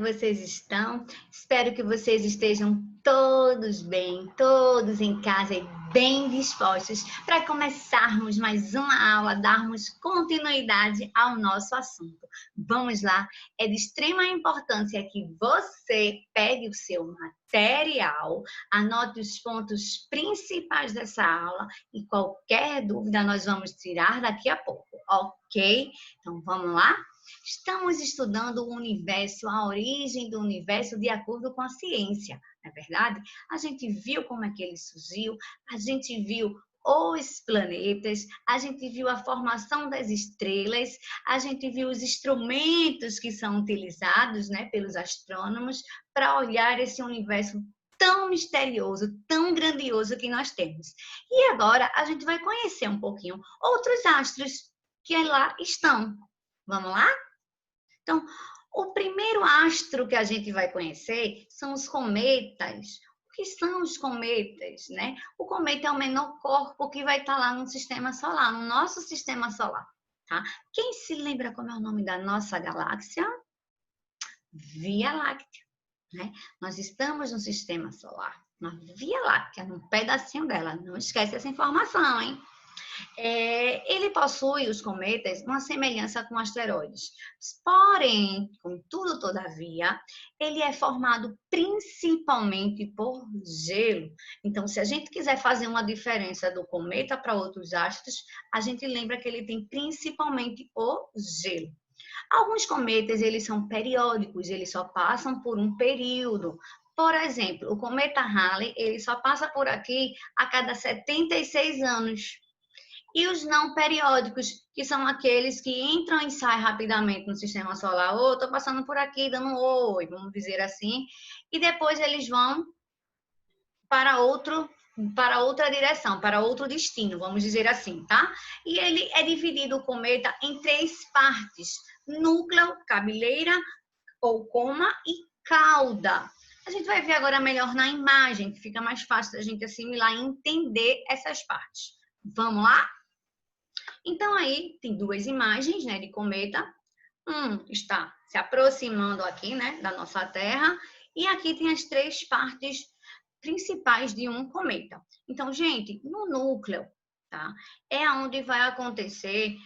vocês estão? Espero que vocês estejam todos bem, todos em casa e bem dispostos para começarmos mais uma aula, darmos continuidade ao nosso assunto. Vamos lá, é de extrema importância que você pegue o seu material, anote os pontos principais dessa aula e qualquer dúvida nós vamos tirar daqui a pouco, ok? Então vamos lá? Estamos estudando o universo, a origem do universo de acordo com a ciência, não é verdade? A gente viu como é que ele surgiu, a gente viu os planetas, a gente viu a formação das estrelas, a gente viu os instrumentos que são utilizados, né, pelos astrônomos para olhar esse universo tão misterioso, tão grandioso que nós temos. E agora a gente vai conhecer um pouquinho outros astros que lá estão. Vamos lá? Então, o primeiro astro que a gente vai conhecer são os cometas. O que são os cometas, né? O cometa é o menor corpo que vai estar lá no sistema solar, no nosso sistema solar, tá? Quem se lembra como é o nome da nossa galáxia? Via Láctea, né? Nós estamos no sistema solar, na Via Láctea, num pedacinho dela. Não esquece essa informação, hein? Ele possui, os cometas, uma semelhança com asteroides. Porém, contudo, todavia, ele é formado principalmente por gelo. Então, se a gente quiser fazer uma diferença do cometa para outros astros, a gente lembra que ele tem principalmente o gelo. Alguns cometas, eles são periódicos, eles só passam por um período. Por exemplo, o cometa Halley, ele só passa por aqui a cada 76 anos. E os não periódicos, que são aqueles que entram e saem rapidamente no sistema solar. Ou estou passando por aqui, dando um oi, vamos dizer assim. E depois eles vão para outra direção, para outro destino, vamos dizer assim, tá? E ele é dividido, o cometa, em 3 partes: núcleo, cabeleira ou coma e cauda. A gente vai ver agora melhor na imagem, que fica mais fácil da gente assimilar e entender essas partes. Vamos lá? Então, aí tem 2 imagens, né, de cometa. Está se aproximando aqui, né, da nossa Terra. E aqui tem as 3 partes principais de um cometa. Então, gente, no núcleo, tá, é onde vai acontecer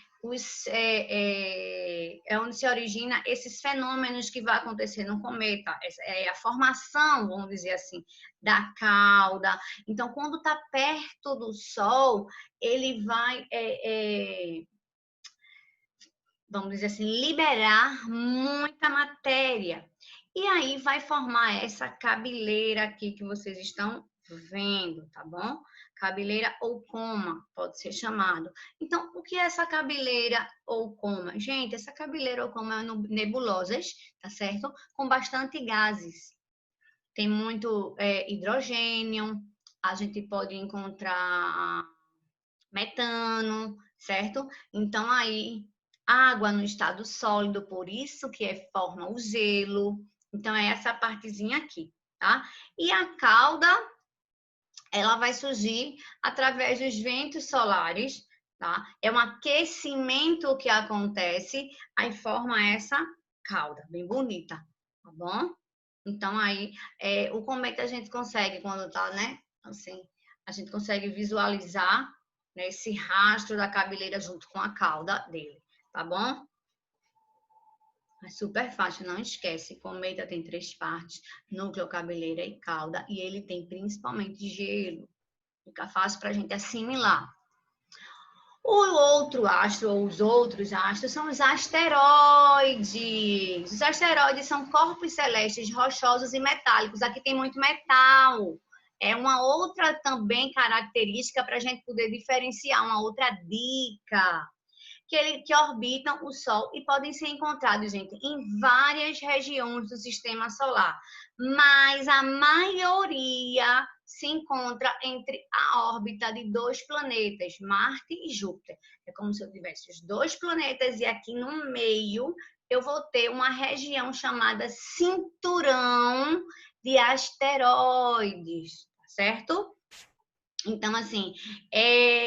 é onde se origina esses fenômenos que vai acontecer no cometa, a formação, vamos dizer assim, da cauda. Então, quando está perto do Sol, ele vai, vamos dizer assim, liberar muita matéria. E aí vai formar essa cabeleira aqui que vocês estão vendo, tá bom? Cabeleira ou coma, pode ser chamado. Então, o que é essa cabeleira ou coma? Gente, essa cabeleira ou coma é nebulosas, tá certo? Com bastante gases. Tem muito hidrogênio, a gente pode encontrar metano, certo? Então, aí, água no estado sólido, por isso que forma o gelo. Então, é essa partezinha aqui, tá? E a cauda, ela vai surgir através dos ventos solares, tá? É um aquecimento que acontece, aí forma essa cauda, bem bonita, tá bom? Então, aí, o cometa a gente consegue, quando tá, né? Assim, a gente consegue visualizar, né, esse rastro da cabeleira junto com a cauda dele, tá bom? É super fácil, não esquece. Cometa tem 3 partes: núcleo, cabeleira e cauda. E ele tem principalmente gelo. Fica fácil para a gente assimilar. O outro astro, ou os outros astros, são os asteroides. Os asteroides são corpos celestes rochosos e metálicos. Aqui tem muito metal. É uma outra também característica para a gente poder diferenciar, uma outra dica. Que orbitam o Sol e podem ser encontrados, gente, em várias regiões do sistema solar. Mas a maioria se encontra entre a órbita de 2 planetas, Marte e Júpiter. É como se eu tivesse os 2 planetas e aqui no meio eu vou ter uma região chamada cinturão de asteroides, certo? Então, assim,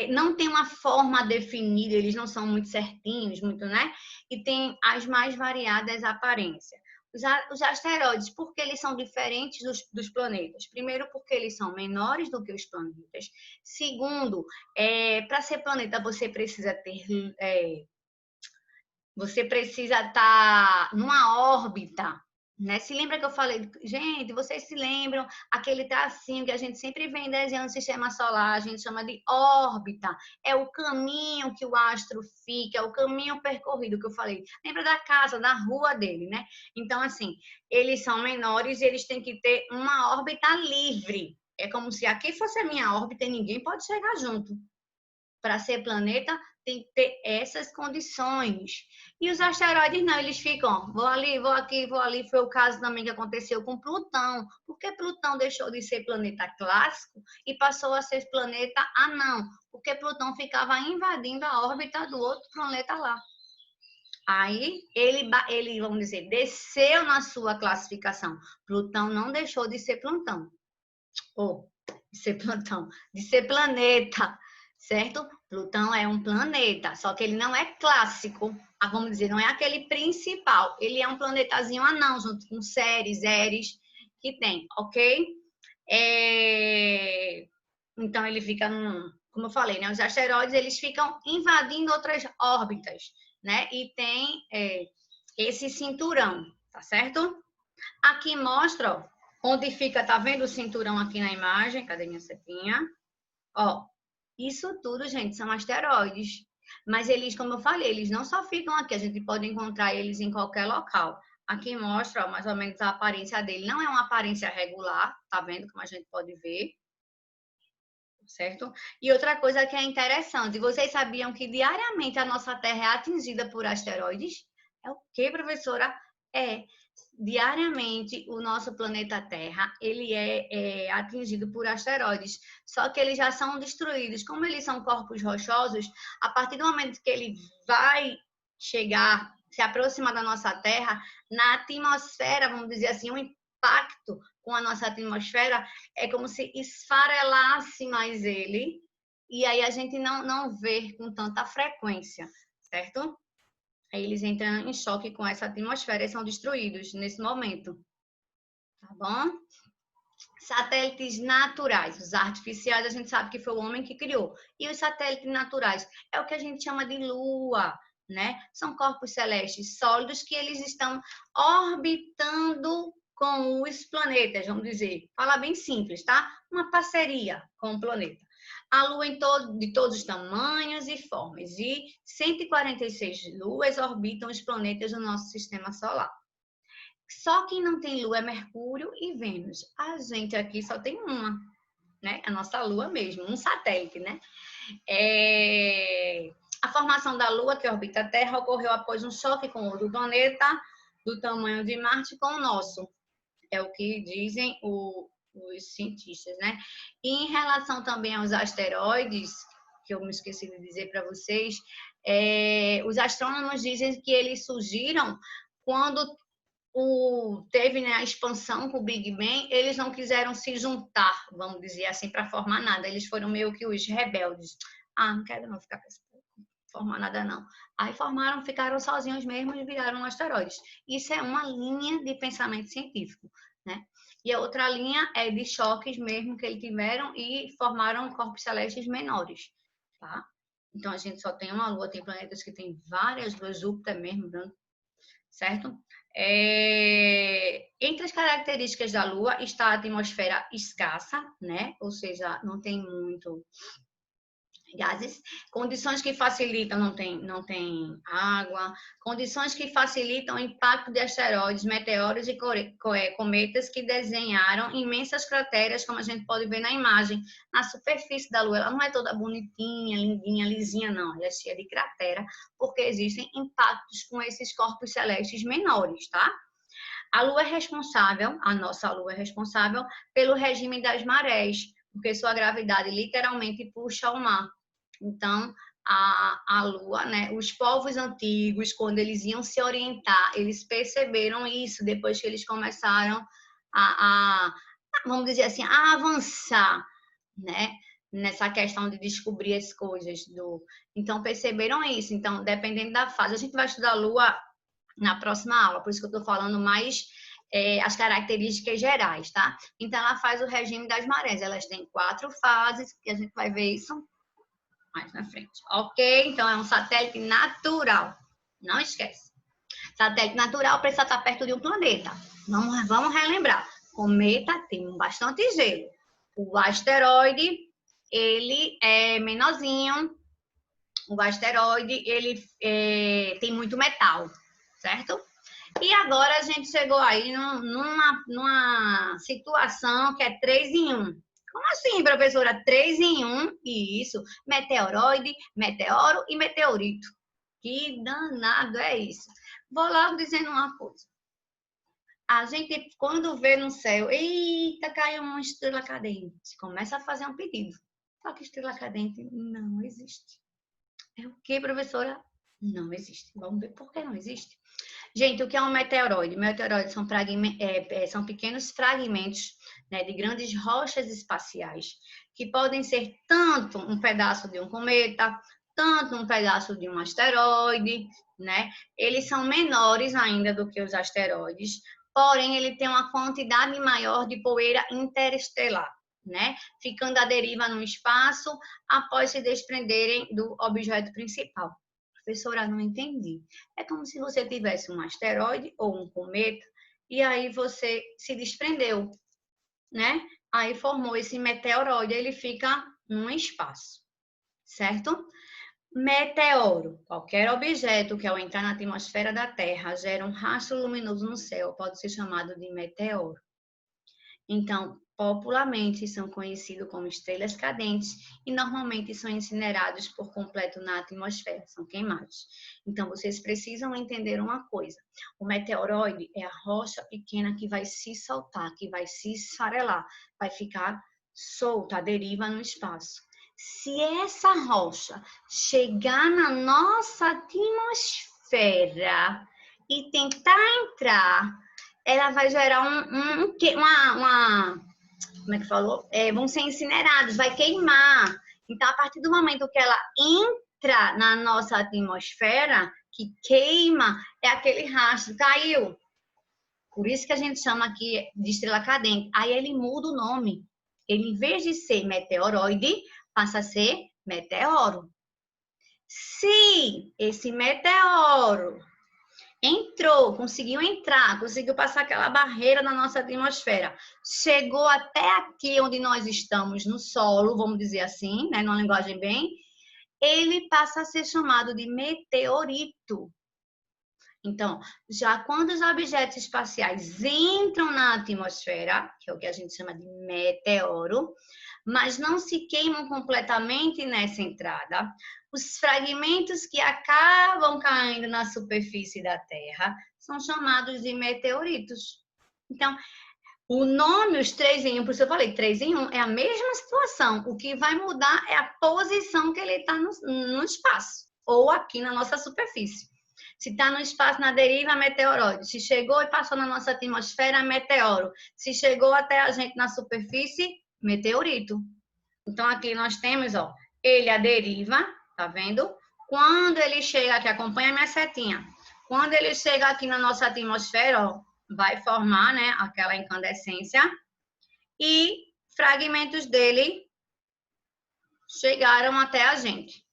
não tem uma forma definida, eles não são muito certinhos, muito, né? E tem as mais variadas aparências. Os asteroides, porque eles são diferentes dos planetas? Primeiro, porque eles são menores do que os planetas. Segundo, para ser planeta, você precisa estar numa órbita, né? Se lembra que eu falei, gente, vocês se lembram aquele tracinho que a gente sempre vem desenhando no sistema solar, a gente chama de órbita. É o caminho que o astro fica, é o caminho percorrido que eu falei. Lembra da casa, da rua dele, né? Então, assim, eles são menores e eles têm que ter uma órbita livre. É como se aqui fosse a minha órbita e ninguém pode chegar junto. Para ser planeta, tem que ter essas condições. E os asteroides não, eles ficam, vou ali, vou aqui, vou ali. Foi o caso também que aconteceu com Plutão. Porque Plutão deixou de ser planeta clássico e passou a ser planeta anão? Porque Plutão ficava invadindo a órbita do outro planeta lá. Aí ele, vamos dizer, desceu na sua classificação. Plutão não deixou de ser Plutão. Ou de ser Plutão, de ser planeta, certo? Plutão é um planeta, só que ele não é clássico, vamos dizer, não é aquele principal. Ele é um planetazinho anão, junto com Ceres, Eris, que tem, ok? Então, ele fica, como eu falei, né? Os asteroides, eles ficam invadindo outras órbitas, né? E tem esse cinturão, tá certo? Aqui mostra, ó, onde fica, tá vendo o cinturão aqui na imagem? Cadê minha setinha? Ó, isso tudo, gente, são asteroides. Mas eles, como eu falei, eles não só ficam aqui, a gente pode encontrar eles em qualquer local. Aqui mostra, ó, mais ou menos a aparência dele. Não é uma aparência regular, tá vendo como a gente pode ver? Certo? E outra coisa que é interessante, vocês sabiam que diariamente a nossa Terra é atingida por asteroides? É o que, professora? Diariamente o nosso planeta Terra ele é atingido por asteroides, só que eles já são destruídos. Como eles são corpos rochosos, a partir do momento que ele vai chegar, se aproximar da nossa Terra, na atmosfera, vamos dizer assim, o impacto com a nossa atmosfera é como se esfarelasse mais ele, e aí a gente não vê com tanta frequência, certo? Aí eles entram em choque com essa atmosfera e são destruídos nesse momento. Tá bom? Satélites naturais. Os artificiais a gente sabe que foi o homem que criou. E os satélites naturais é o que a gente chama de lua, né? São corpos celestes sólidos que eles estão orbitando com os planetas, vamos dizer. Fala bem simples, tá? Uma parceria com o planeta. A Lua de todos os tamanhos e formas. E 146 luas orbitam os planetas do nosso sistema solar. Só quem não tem Lua é Mercúrio e Vênus. A gente aqui só tem uma, né? A nossa Lua mesmo, um satélite, né? A formação da Lua, que orbita a Terra, ocorreu após um choque com outro planeta do tamanho de Marte com o nosso. É o que dizem os cientistas, né? E em relação também aos asteroides, que eu me esqueci de dizer para vocês, os astrônomos dizem que eles surgiram quando teve, né, a expansão com o Big Bang, eles não quiseram se juntar, vamos dizer assim, para formar nada. Eles foram meio que os rebeldes. Não quero não ficar formar nada não. Aí ficaram sozinhos mesmo e viraram asteroides. Isso é uma linha de pensamento científico, né? E a outra linha é de choques mesmo que eles tiveram e formaram corpos celestes menores, tá? Então a gente só tem uma Lua, tem planetas que tem várias luas, Júpiter mesmo, certo? Entre as características da Lua está a atmosfera escassa, né? Ou seja, não tem muito gases, condições que facilitam, não tem água, condições que facilitam o impacto de asteroides, meteoros e cometas que desenharam imensas crateras, como a gente pode ver na imagem, na superfície da Lua. Ela não é toda bonitinha, lindinha, lisinha, não. Ela é cheia de cratera, porque existem impactos com esses corpos celestes menores, tá? A Lua é responsável, a nossa Lua é responsável pelo regime das marés, porque sua gravidade literalmente puxa o mar. Então, a Lua, né? Os povos antigos, quando eles iam se orientar, eles perceberam isso depois que eles começaram vamos dizer assim, a avançar, né? Nessa questão de descobrir as coisas. Então, perceberam isso. Então, dependendo da fase, a gente vai estudar a Lua na próxima aula, por isso que eu estou falando mais as características gerais, tá? Então, ela faz o regime das marés. Elas têm 4 fases, que a gente vai ver isso mais na frente. Ok? Então, é um satélite natural. Não esquece. Satélite natural precisa estar perto de um planeta. Vamos relembrar. Cometa tem bastante gelo. O asteroide, ele é menorzinho. O asteroide, ele tem muito metal, certo? E agora a gente chegou aí numa situação que é 3 em 1. Como assim, professora? 3 em 1? Isso. Meteoroide, meteoro e meteorito. Que danado é isso? Vou logo dizendo uma coisa. A gente, quando vê no céu, eita, caiu uma estrela cadente, começa a fazer um pedido. Só que estrela cadente não existe. É o que, professora? Não existe. Vamos ver por que não existe. Gente, o que é um meteoroide? Meteoroides são pequenos fragmentos, né, de grandes rochas espaciais, que podem ser tanto um pedaço de um cometa, tanto um pedaço de um asteroide, né? Eles são menores ainda do que os asteroides, porém ele tem uma quantidade maior de poeira interestelar, né? Ficando à deriva no espaço após se desprenderem do objeto principal. Professora, não entendi. É como se você tivesse um asteroide ou um cometa e aí você se desprendeu, né? Aí formou esse meteoroide, ele fica num espaço, certo? Meteoro, qualquer objeto que ao entrar na atmosfera da Terra gera um rastro luminoso no céu, pode ser chamado de meteoro. Então, popularmente são conhecidos como estrelas cadentes e normalmente são incinerados por completo na atmosfera, são queimados. Então, vocês precisam entender uma coisa: o meteoroide é a rocha pequena que vai se soltar, que vai se esfarelar, vai ficar solta, à deriva no espaço. Se essa rocha chegar na nossa atmosfera e tentar entrar, ela vai gerar como é que falou? Vão ser incinerados, vai queimar. Então, a partir do momento que ela entra na nossa atmosfera, que queima, é aquele rastro, caiu. Por isso que a gente chama aqui de estrela cadente. Aí ele muda o nome. Ele, em vez de ser meteoroide, passa a ser meteoro. Se esse meteoro entrou, conseguiu entrar, conseguiu passar aquela barreira na nossa atmosfera, chegou até aqui onde nós estamos, no solo, vamos dizer assim, né, numa linguagem bem, ele passa a ser chamado de meteorito. Então, já quando os objetos espaciais entram na atmosfera, que é o que a gente chama de meteoro, mas não se queimam completamente nessa entrada, os fragmentos que acabam caindo na superfície da Terra são chamados de meteoritos. Então, o nome, os 3 em 1, por isso eu falei 3 em 1, é a mesma situação. O que vai mudar é a posição que ele está no espaço, ou aqui na nossa superfície. Se está no espaço, na deriva, meteoroide. Se chegou e passou na nossa atmosfera, meteoro. Se chegou até a gente na superfície, meteorito. Então, aqui nós temos, ó, ele a deriva, tá vendo? Quando ele chega aqui, acompanha a minha setinha. Quando ele chega aqui na nossa atmosfera, ó, vai formar, né, aquela incandescência. E fragmentos dele chegaram até a gente.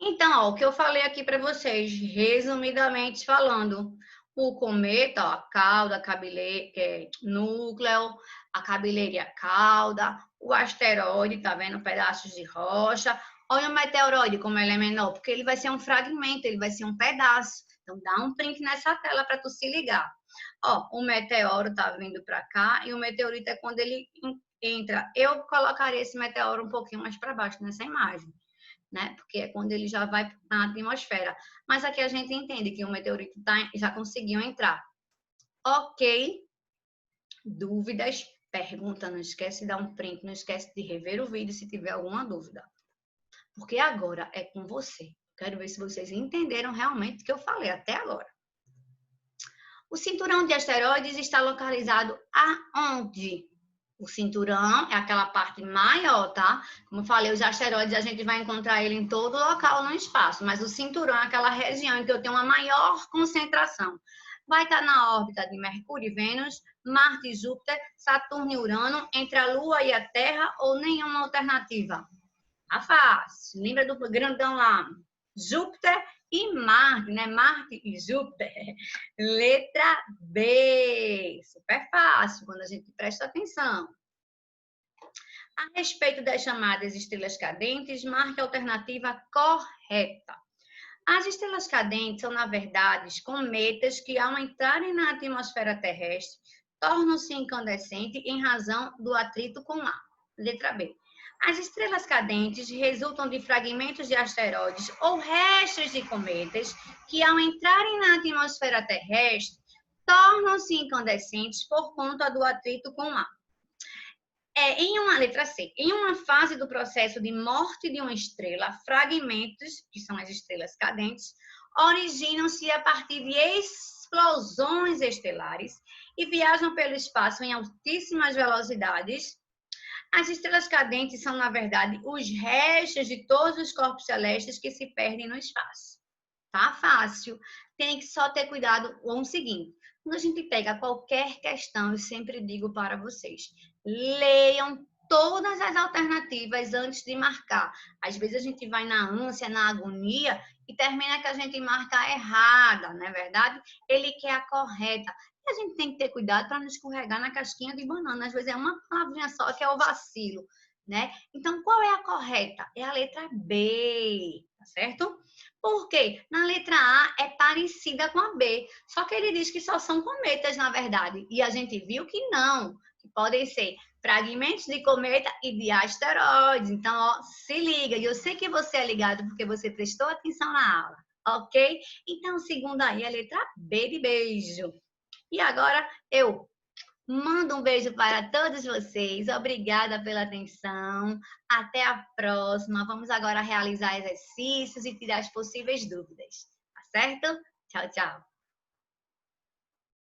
Então, ó, o que eu falei aqui para vocês, resumidamente falando, o cometa, ó, a cauda, a cabeleira, núcleo, a cabeleira e a cauda, o asteroide, tá vendo? Pedaços de rocha. Olha o meteoroide, como ele é menor, porque ele vai ser um fragmento, ele vai ser um pedaço. Então, dá um print nessa tela para tu se ligar. Ó, o meteoro tá vindo para cá e o meteorito é quando ele entra. Eu colocaria esse meteoro um pouquinho mais para baixo nessa imagem, né? Porque é quando ele já vai na atmosfera. Mas aqui a gente entende que o meteorito já conseguiu entrar. Ok. Dúvidas? Pergunta, não esquece de dar um print, não esquece de rever o vídeo se tiver alguma dúvida. Porque agora é com você. Quero ver se vocês entenderam realmente o que eu falei até agora. O cinturão de asteroides está localizado aonde? O cinturão é aquela parte maior, tá? Como eu falei, os asteroides a gente vai encontrar ele em todo local no espaço, mas o cinturão é aquela região em que eu tenho uma maior concentração. Vai estar na órbita de Mercúrio e Vênus, Marte e Júpiter, Saturno e Urano, entre a Lua e a Terra ou nenhuma alternativa? Tá fácil. Lembra do grandão lá? Júpiter e Marte, né? Marte e Júpiter. Letra B. Super fácil quando a gente presta atenção. A respeito das chamadas estrelas cadentes, marque a alternativa correta. As estrelas cadentes são, na verdade, cometas que, ao entrarem na atmosfera terrestre, tornam-se incandescentes em razão do atrito com ar. Letra B. As estrelas cadentes resultam de fragmentos de asteroides ou restos de cometas que, ao entrarem na atmosfera terrestre, tornam-se incandescentes por conta do atrito com ar. Letra C, em uma fase do processo de morte de uma estrela, fragmentos, que são as estrelas cadentes, originam-se a partir de explosões estelares e viajam pelo espaço em altíssimas velocidades. As estrelas cadentes são, na verdade, os restos de todos os corpos celestes que se perdem no espaço. Tá fácil. Tem que só ter cuidado com o seguinte. Quando a gente pega qualquer questão, eu sempre digo para vocês, leiam todas as alternativas antes de marcar. Às vezes a gente vai na ânsia, na agonia e termina que a gente marca a errada, não é verdade? Ele quer a correta. E a gente tem que ter cuidado para não escorregar na casquinha de banana. Às vezes é uma palavrinha só que é o vacilo, né? Então, qual é a correta? É a letra B, tá certo? Por quê? Na letra A é parecida com a B, só que ele diz que só são cometas, na verdade. E a gente viu que não, que podem ser fragmentos de cometa e de asteroides. Então, ó, se liga. E eu sei que você é ligado porque você prestou atenção na aula, ok? Então, segunda aí, a letra B de beijo. E agora eu mando um beijo para todos vocês. Obrigada pela atenção. Até a próxima. Vamos agora realizar exercícios e tirar as possíveis dúvidas. Tá certo? Tchau, tchau.